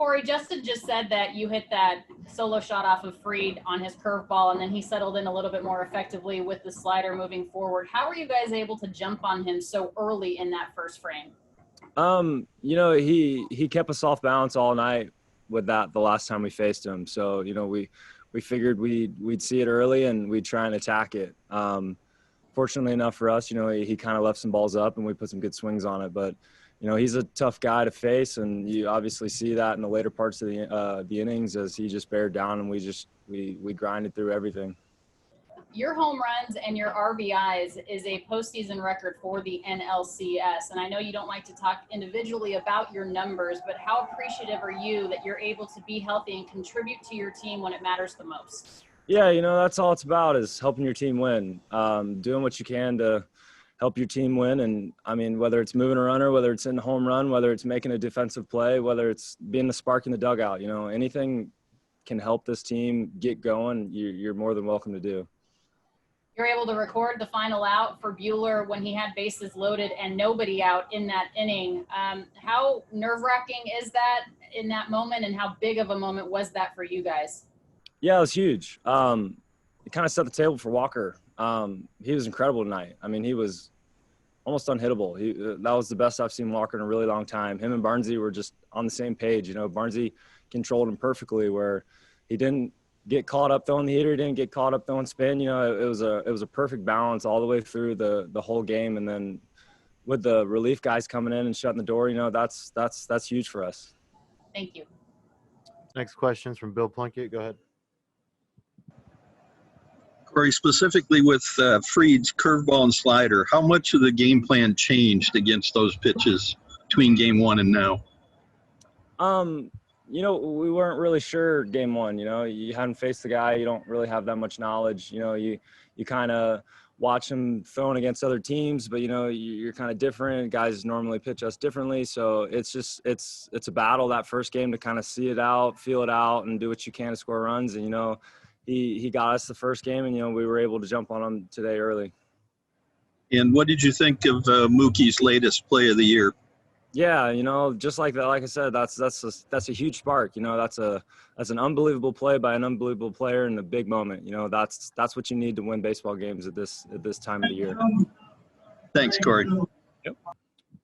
Corey, Justin just said that you hit that solo shot off of Fried on his curveball, and then he settled in a little bit more effectively with the slider moving forward. How were you guys able to jump on him so early in that first frame? He kept us off balance all night with that the last time we faced him. So, we figured we'd see it early and we'd try and attack it. Fortunately enough for us, he kind of left some balls up and we put some good swings on it. But, he's a tough guy to face, and you obviously see that in the later parts of the innings as he just bared down and we grinded through everything. Your home runs and your RBIs is a postseason record for the NLCS. And I know you don't like to talk individually about your numbers, but how appreciative are you that you're able to be healthy and contribute to your team when it matters the most? Yeah, that's all it's about, is helping your team win, doing what you can to help your team win. And, I mean, whether it's moving a runner, whether it's in a home run, whether it's making a defensive play, whether it's being the spark in the dugout, anything can help this team get going, you're more than welcome to do. You're able to record the final out for Buehler when he had bases loaded and nobody out in that inning. How nerve-wracking is that in that moment, and how big of a moment was that for you guys? Yeah, it was huge. It kind of set the table for Walker. He was incredible tonight. I mean, he was almost unhittable. That was the best I've seen Walker in a really long time. Him and Barnesy were just on the same page. Barnesy controlled him perfectly, where he didn't get caught up throwing the heater, didn't get caught up throwing spin. It was a perfect balance all the way through the whole game. And then with the relief guys coming in and shutting the door, that's huge for us. Thank you. Next question is from Bill Plunkett. Go ahead. Corey, specifically with Fried's curveball and slider, how much of the game plan changed against those pitches between game one and now? We weren't really sure game one. You hadn't faced the guy. You don't really have that much knowledge. You kind of watch him throwing against other teams, but, you're kind of different. Guys normally pitch us differently. So it's a battle that first game to kind of see it out, feel it out, and do what you can to score runs. And, he got us the first game, and, we were able to jump on him today early. And what did you think of Mookie's latest play of the year? Yeah, just like that, like I said, that's a huge spark. That's an unbelievable play by an unbelievable player in a big moment. That's what you need to win baseball games at this time of the year. Thanks, Corey. Yep.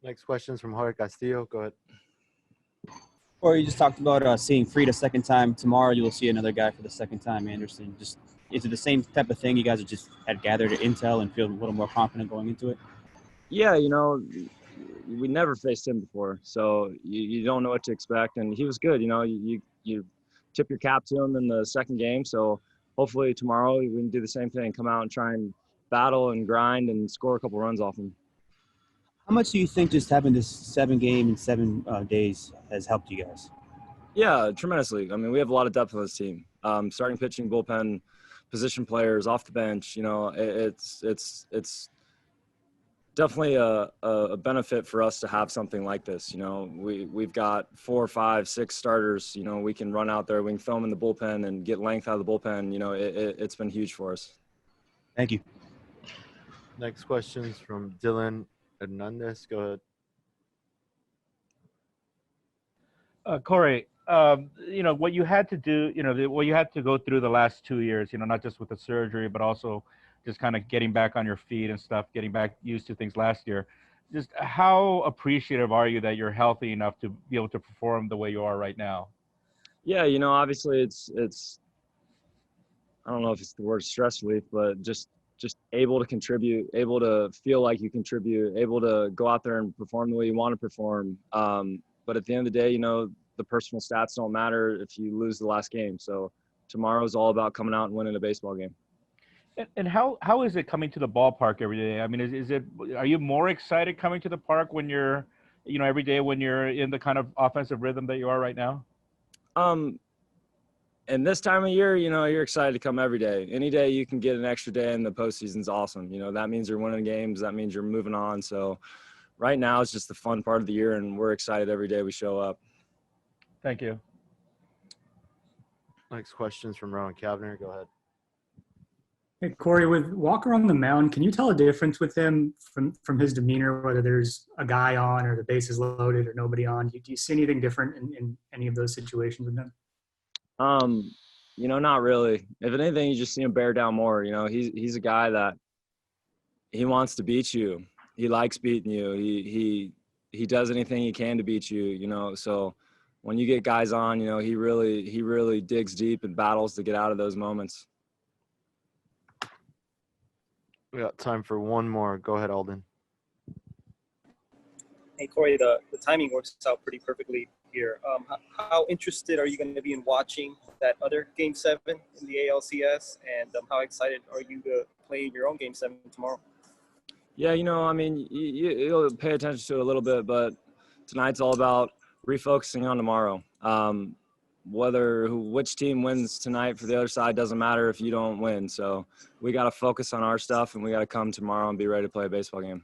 Next question is from Jorge Castillo. Go ahead. Corey, you just talked about seeing Fried a second time. Tomorrow you will see another guy for the second time, Anderson. Is it the same type of thing? You guys had gathered intel and feel a little more confident going into it? Yeah, we never faced him before, so you don't know what to expect. And he was good. You tip your cap to him in the second game. So hopefully tomorrow we can do the same thing, come out and try and battle and grind and score a couple runs off him. How much do you think just having this 7 game in 7 days has helped you guys? Yeah, tremendously. I mean, we have a lot of depth on this team. Starting pitching, bullpen, position players, off the bench. It's definitely a benefit for us to have something like this. We've got 4, 5, 6 starters. We can run out there, we can throw them in the bullpen and get length out of the bullpen. It's been huge for us. Thank you. Next question is from Dylan Hernandez. Go ahead. Corey, what you had to do, what you had to go through the last 2 years, not just with the surgery, but also just kind of getting back on your feet and stuff, getting back used to things last year. Just how appreciative are you that you're healthy enough to be able to perform the way you are right now? Yeah, obviously it's I don't know if it's the word stress relief, but just able to contribute, able to feel like you contribute, able to go out there and perform the way you want to perform. But at the end of the day, the personal stats don't matter if you lose the last game. So tomorrow's all about coming out and winning a baseball game. And how is it coming to the ballpark every day? I mean, are you more excited coming to the park when you're, every day when you're in the kind of offensive rhythm that you are right now? And this time of year, you're excited to come every day. Any day you can get an extra day in the postseason's awesome. That means you're winning games. That means you're moving on. So right now it's just the fun part of the year, and we're excited every day we show up. Thank you. Next question is from Rowan Kavner. Go ahead. Hey, Corey, with Walker on the mound, can you tell a difference with him from his demeanor, whether there's a guy on or the bases loaded or nobody on? Do you see anything different in any of those situations with him? Not really. If anything, you just see him bear down more. He's a guy that he wants to beat you. He likes beating you. He does anything he can to beat you, so when you get guys on, he really digs deep and battles to get out of those moments. We got time for one more. Go ahead, Alden. Hey, Corey, the timing works out pretty perfectly here. How interested are you going to be in watching that other Game 7 in the ALCS? And how excited are you to play your own Game 7 tomorrow? Yeah, you'll pay attention to it a little bit, but tonight's all about refocusing on tomorrow. Which team wins tonight for the other side doesn't matter if you don't win. So we got to focus on our stuff, and we got to come tomorrow and be ready to play a baseball game.